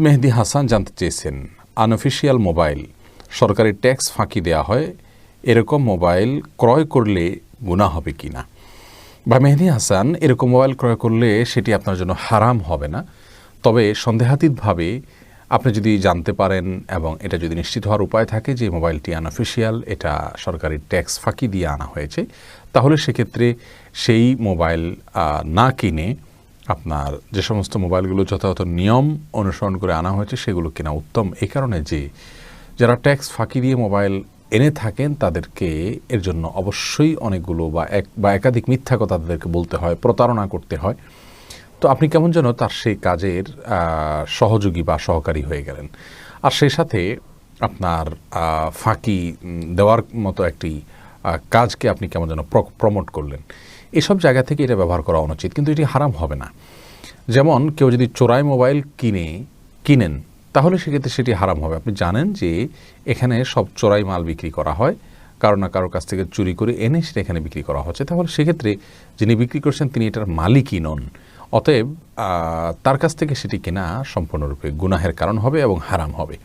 মেহেদী হাসান জানতে চেয়েছেন, unofficial mobile সরকারি ট্যাক্স ফাঁকি দেওয়া হয়, এরকম মোবাইল ক্রয় করলে গুনাহ হবে কি না। বা মেহেদী হাসান, এরকম মোবাইল ক্রয় করলে সেটি আপনার জন্য হারাম হবে না, তবে সন্দেহাতীতভাবে আপনি যদি জানতে পারেন এবং এটা যদি নিশ্চিত হওয়ার উপায় থাকে যে মোবাইলটি আনঅফিসিয়াল, এটা সরকারি ট্যাক্স ফাঁকি দিয়ে আনা হয়েছে, তাহলে সেক্ষেত্রে সেই মোবাইল না কিনে আপনার যে সমস্ত মোবাইলগুলো যথাযথ নিয়ম অনুসরণ করে আনা হয়েছে সেগুলো কেনা উত্তম। এই কারণে যে যারা ট্যাক্স ফাঁকি দিয়ে মোবাইল এনে থাকেন তাদেরকে এর জন্য অবশ্যই অনেকগুলো বা একাধিক মিথ্যা কথা তাদেরকে বলতে হয়, প্রতারণা করতে হয়। তো আপনি কেমন যেন তার সেই কাজের সহযোগী বা সহকারী হয়ে গেলেন, আর সেই সাথে আপনার ফাঁকি দেওয়ার মতো একটি কাজকে আপনি কেমন যেন প্রমোট করলেন। এসব জায়গা থেকে এটা ব্যবহার করা অনুচিত, কিন্তু এটি হারাম হবে না। যেমন কেউ যদি চোরাই মোবাইল কিনেন তাহলে সেক্ষেত্রে সেটি হারাম হবে। আপনি জানেন যে এখানে সব চোরাই মাল বিক্রি করা হয়, কারো না কারোর কাছ থেকে চুরি করে এনে সেটা এখানে বিক্রি করা হচ্ছে, তাহলে সেক্ষেত্রে যিনি বিক্রি করছেন তিনি এটার মালিকই নন। অতএব তার কাছ থেকে সেটি কেনা সম্পূর্ণরূপে গুনাহের কারণ হবে এবং হারাম হবে।